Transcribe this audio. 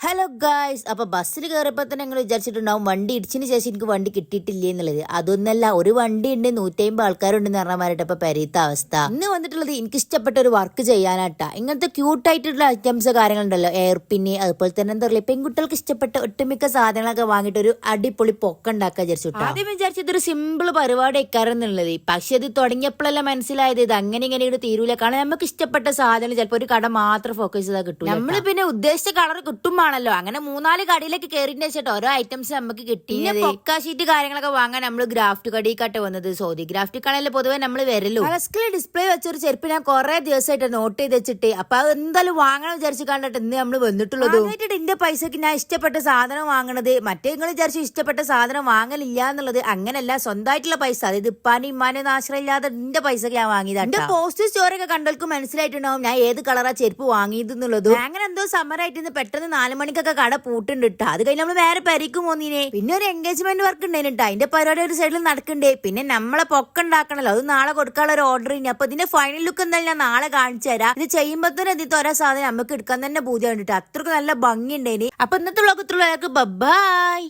Hello guys, അപ്പൊ ബസ്സിൽ കയറിയപ്പോ തന്നെ നിങ്ങൾ വിചാരിച്ചിട്ടുണ്ടാവും വണ്ടി ഇടിച്ചതിന് ശേഷം എനിക്ക് വണ്ടി കിട്ടിയിട്ടില്ലേ എന്നുള്ളത്. അതൊന്നല്ല, ഒരു വണ്ടി ഉണ്ട് 150 ആൾക്കാരുണ്ടെന്ന് പറഞ്ഞമാരായിട്ട് ഇപ്പൊ പെരീത്ത അവസ്ഥ. ഇന്ന് വന്നിട്ടുള്ളത് എനിക്ക് ഇഷ്ടപ്പെട്ട ഒരു വർക്ക് ചെയ്യാനാട്ടാ. ഇങ്ങനത്തെ ക്യൂട്ടായിട്ടുള്ള ഐറ്റംസ് കാര്യങ്ങളുണ്ടല്ലോ, എയർപിന്ന്, അതുപോലെ തന്നെ എന്താ പറയുക, പെൺകുട്ടികൾക്ക് ഇഷ്ടപ്പെട്ട ഒട്ടുമിക്ക സാധനങ്ങളൊക്കെ വാങ്ങിയിട്ട് ഒരു അടിപൊളി പൊക്ക ഉണ്ടാക്കാൻ വിചാരിച്ചു. ആദ്യം വിചാരിച്ചത് ഒരു സിമ്പിൾ പരിപാടി വെക്കാറെന്നുള്ളത്. പക്ഷെ ഇത് തുടങ്ങിയപ്പോഴല്ല മനസ്സിലായത് ഇത് അങ്ങനെ ഇങ്ങനെ തീരൂല. കാരണം നമുക്ക് ഇഷ്ടപ്പെട്ട സാധനം ചിലപ്പോൾ ഒരു കട മാത്രം ഫോക്കസ് ചെയ്താൽ കിട്ടും. നമ്മള് പിന്നെ ഉദ്ദേശിച്ച കളർ കിട്ടും ആണല്ലോ. അങ്ങനെ 3-4 കടയിലേക്ക് കയറിന്റെ വെച്ചിട്ട് ഓരോ ഐറ്റംസ് നമുക്ക് കിട്ടി. പൊക്ക ഷീറ്റ് കാര്യങ്ങളൊക്കെ വാങ്ങാൻ നമ്മൾ ഗ്രാഫ്റ്റ് കടയിക്കാട്ടെ വന്നത്. സോദി ഗ്രാഫ്റ്റ് കടയിൽ പൊതുവെ നമ്മൾ വരല്ലോ. കളസ്കിൽ ഡിസ്പ്ലേ വെച്ചൊരു ചെരുപ്പ് ഞാൻ കുറെ ദിവസമായിട്ട് നോട്ട് ചെയ്ത് വെച്ചിട്ട് അപ്പൊ അത് എന്തായാലും വാങ്ങണം വിചാരിച്ച് കണ്ടിട്ട് ഇന്ന് നമ്മൾ വന്നിട്ടുള്ളത്. എന്റെ പൈസക്ക് ഞാൻ ഇഷ്ടപ്പെട്ട സാധനം വാങ്ങണത്. മറ്റേ നിങ്ങൾ വിചാരിച്ചു ഇഷ്ടപ്പെട്ട സാധനം വാങ്ങലില്ല എന്നുള്ളത്. അങ്ങനെയല്ല, സ്വന്തമായിട്ടുള്ള പൈസ, അതായത് ഇപ്പാനും ഇമ്മാനും ആശ്രയില്ലാതെ എന്റെ പൈസക്ക് ഞാൻ വാങ്ങിയതാണ്. എന്റെ പോസ്റ്റ് സ്റ്റോറി ഒക്കെ കണ്ടവർക്ക് മനസ്സിലായിട്ടുണ്ടാവും ഞാൻ ഏത് കളറാ ചെരുപ്പ് വാങ്ങിയത് എന്നുള്ളത്. അങ്ങനെ എന്തോ സമരമായിട്ട് പെട്ടെന്ന് 4 മണിക്കൊക്കെ കട പൂട്ടുണ്ട് ഇട്ടാ. അത് കഴിഞ്ഞ് നമ്മൾ വേറെ പരിക്ക് പോന്നീനെ. പിന്നെ ഒരു എൻഗേജ്മെന്റ് വർക്ക് ഉണ്ടായിട്ടാ, അതിന്റെ പരിപാടി ഒരു സൈഡിൽ നടക്കണ്ടേ. പിന്നെ നമ്മളെ പൊക്ക ഉണ്ടാക്കണല്ലോ, അത് നാളെ കൊടുക്കാനുള്ള ഒരു ഓർഡർ ഇനി. അപ്പൊ ഇതിന്റെ ഫൈനൽ ലുക്ക് എന്തായാലും ഞാൻ നാളെ കാണിച്ചു തരാം. ഇത് ചെയ്യുമ്പോ തന്നെ ഇതിൽ ഓരോ സാധനം നമുക്ക് എടുക്കാൻ തന്നെ പൂജ കണ്ടിട്ട് അത്രക്ക് നല്ല ഭംഗി ഉണ്ടേനി. അപ്പൊ ഇന്നത്തെ വ്ളോഗ് ബൈ.